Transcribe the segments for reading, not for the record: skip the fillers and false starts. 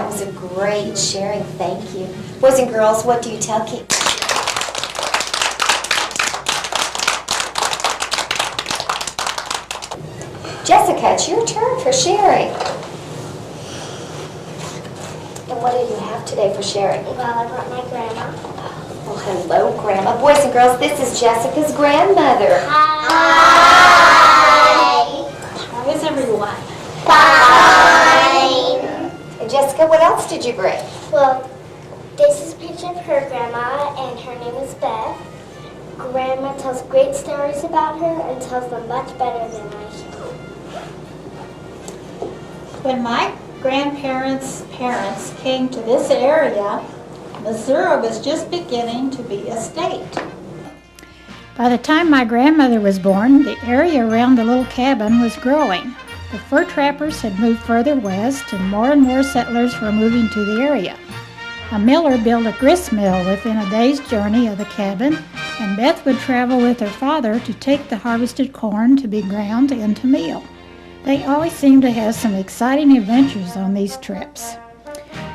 That was a great sharing. Thank you. Boys and girls, what do you tell kids? Jessica, it's your turn for sharing. And what do you have today for sharing? Well, I brought my grandma. Well, hello, Grandma. Boys and girls, this is Jessica's grandmother. Hi. How is everyone? Fine. And Jessica, what else did you bring? Well, this is a picture of her grandma, and her name is Beth. Grandma tells great stories about her and tells them much better than I can. When my grandparents' parents came to this area, Missouri was just beginning to be a state. By the time my grandmother was born, the area around the little cabin was growing. The fur trappers had moved further west, and more settlers were moving to the area. A miller built a grist mill within a day's journey of the cabin, and Beth would travel with her father to take the harvested corn to be ground into meal. They always seemed to have some exciting adventures on these trips.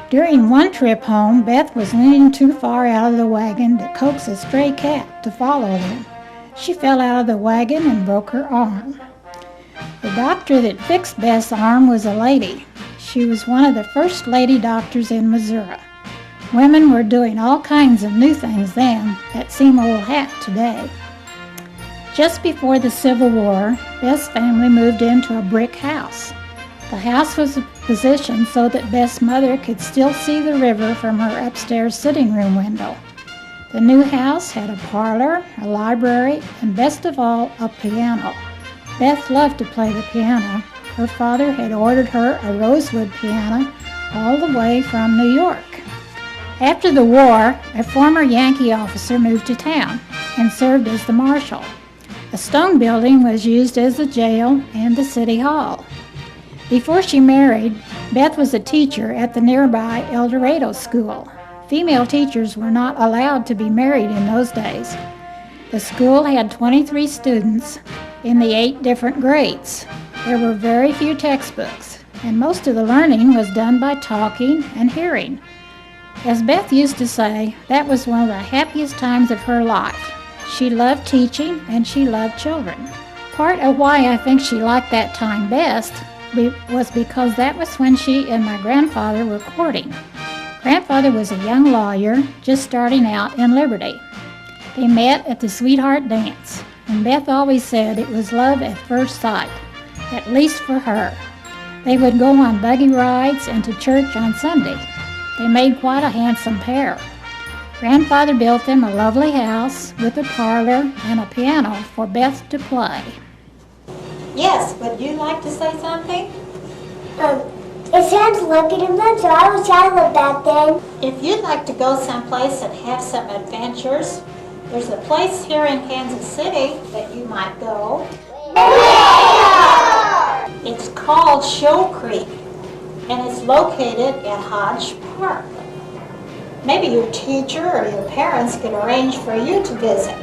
During one trip home, Beth was leaning too far out of the wagon to coax a stray cat to follow them. She fell out of the wagon and broke her arm. The doctor that fixed Beth's arm was a lady. She was one of the first lady doctors in Missouri. Women were doing all kinds of new things then that seem old hat today. Just before the Civil War, Beth's family moved into a brick house. The house was positioned so that Beth's mother could still see the river from her upstairs sitting room window. The new house had a parlor, a library, and best of all, a piano. Beth loved to play the piano. Her father had ordered her a rosewood piano all the way from New York. After the war, a former Yankee officer moved to town and served as the marshal. A stone building was used as the jail and the city hall. Before she married, Beth was a teacher at the nearby El Dorado School. Female teachers were not allowed to be married in those days. The school had 23 students in the 8 different grades. There were very few textbooks, and most of the learning was done by talking and hearing. As Beth used to say, that was one of the happiest times of her life. She loved teaching and she loved children. Part of why I think she liked that time best was because that was when she and my grandfather were courting. Grandfather was a young lawyer just starting out in Liberty. They met at the Sweetheart Dance, and Beth always said it was love at first sight, at least for her. They would go on buggy rides and to church on Sunday. They made quite a handsome pair. Grandfather built them a lovely house with a parlor and a piano for Beth to play. Yes, would you like to say something? It sounds like an adventure. I wish I lived back then. If you'd like to go someplace and have some adventures, there's a place here in Kansas City that you might go. Yeah! It's called Shoal Creek, and it's located at Hodge Park. Maybe your teacher or your parents could arrange for you to visit,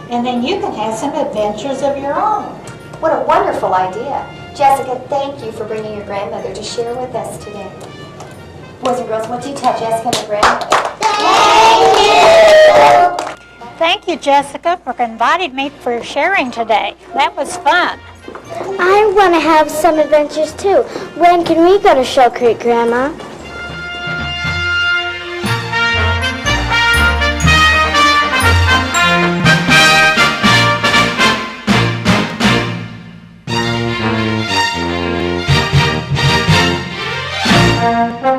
and then you can have some adventures of your own. What a wonderful idea. Jessica, thank you for bringing your grandmother to share with us today. Boys and girls, what do you tell Jessica and her grandmother? Thank you! Thank you, Jessica, for inviting me for sharing today. That was fun. I want to have some adventures too. When can we go to Shoal Creek, Grandma? Thank you.